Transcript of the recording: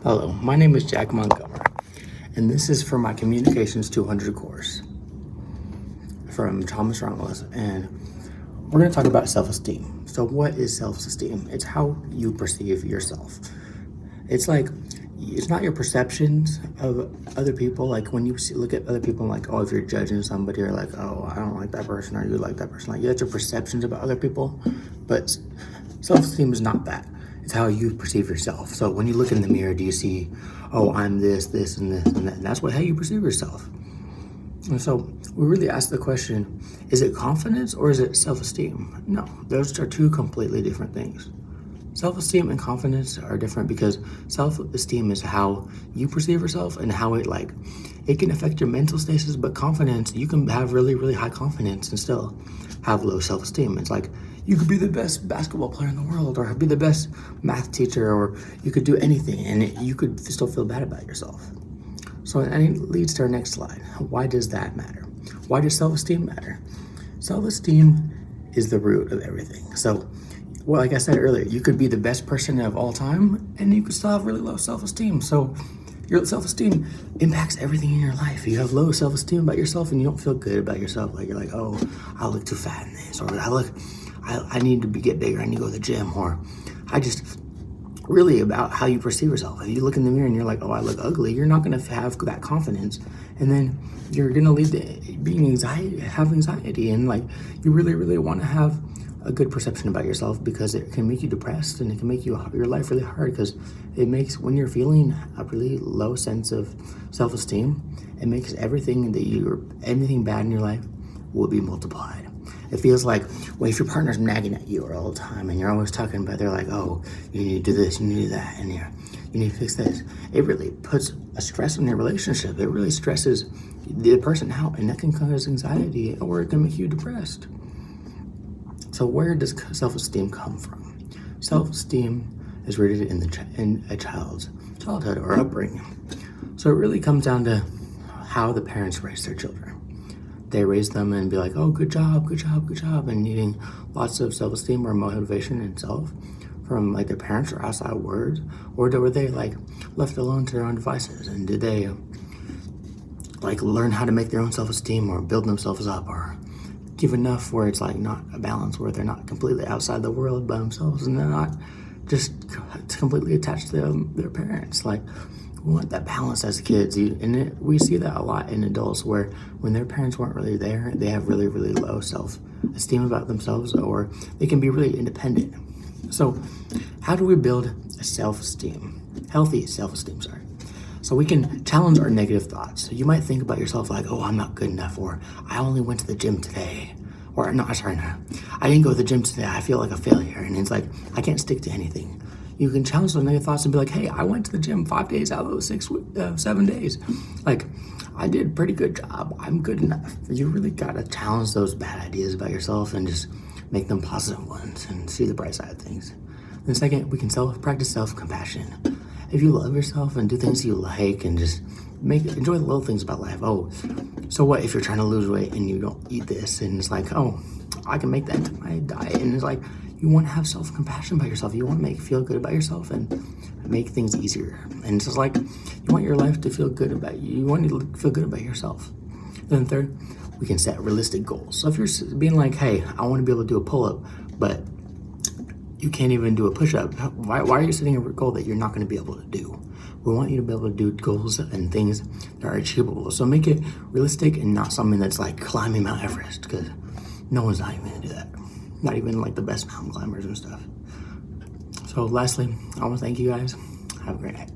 Hello, my name is Jack Montgomery, and this is for my Communications 200 course from Thomas Ramos, and we're going to talk about self-esteem. So what is self-esteem? It's how you perceive yourself. It's not your perceptions of other people. Like when you look at other people, like, oh, if you're judging somebody or like, oh, I don't like that person or you like that person, like that's your perceptions about other people. But self-esteem is not that. It's how you perceive yourself. So when you look in the mirror, do you see, oh, I'm this, this, and this, and that? And that's how you perceive yourself. And so we really ask the question, is it confidence or is it self-esteem? No, those are two completely different things. Self-esteem and confidence are different because self-esteem is how you perceive yourself and how it can affect your mental status, but confidence, you can have really, really high confidence and still have low self-esteem. It's like you could be the best basketball player in the world or be the best math teacher, or you could do anything and you could still feel bad about yourself. So and it leads to our next slide. Why does that matter? Why does self-esteem matter? Self-esteem is the root of everything. So, well, like I said earlier, you could be the best person of all time and you could still have really low self-esteem. So your self-esteem impacts everything in your life. You have low self-esteem about yourself and you don't feel good about yourself. Like you're like, oh, I look too fat in this, or I need to get bigger. I need to go to the gym, or I just really about how you perceive yourself. If you look in the mirror and you're like, oh, I look ugly, you're not going to have that confidence. And then you're going to lead to have anxiety. And like, you really, really want to have a good perception about yourself because it can make you depressed and it can make your life really hard, because it makes, when you're feeling a really low sense of self-esteem, it makes anything bad in your life will be multiplied. It feels like, well, if your partner's nagging at you all the time and you're always talking about, they're like, oh, you need to do this, you need to do that, and you need to fix this. It really puts a stress on your relationship. It really stresses the person out, and that can cause anxiety, or it can make you depressed. So where does self-esteem come from? Self-esteem is rooted in a child's childhood or upbringing. So it really comes down to how the parents raise their children. They raise them and be like, oh, good job, good job, good job, and needing lots of self-esteem or motivation and self from like their parents or outside words, or were they like left alone to their own devices? And did they like learn how to make their own self-esteem or build themselves up, or give enough where it's like not a balance where they're not completely outside the world by themselves and they're not just completely attached to their parents? Like, we want that balance as kids, and we see that a lot in adults where when their parents weren't really there, they have really, really low self-esteem about themselves, or they can be really independent. So how do we build a healthy self-esteem, So we can challenge our negative thoughts. So you might think about yourself like, oh, I'm not good enough, or I only went to the gym today, or no, I didn't go to the gym today, I feel like a failure, and it's like, I can't stick to anything. You can challenge those negative thoughts and be like, hey, I went to the gym 5 days out of those 7 days. Like, I did a pretty good job. I'm good enough. You really got to challenge those bad ideas about yourself and just make them positive ones and see the bright side of things. Then second, we can practice self-compassion. If you love yourself and do things you like and just enjoy the little things about life. Oh, so what if you're trying to lose weight and you don't eat this, and it's like, oh, I can make that into my diet. And it's like, you want to have self-compassion about yourself. You want to feel good about yourself and make things easier. And it's just like, you want your life to feel good about you. You want to feel good about yourself. Then third, we can set realistic goals. So if you're being like, hey, I want to be able to do a pull-up, but you can't even do a push-up, why are you setting a goal that you're not going to be able to do? We want you to be able to do goals and things that are achievable. So make it realistic and not something that's like climbing Mount Everest, because no one's not even going to do that. Not even like the best mountain climbers and stuff. So lastly, I want to thank you guys. Have a great night.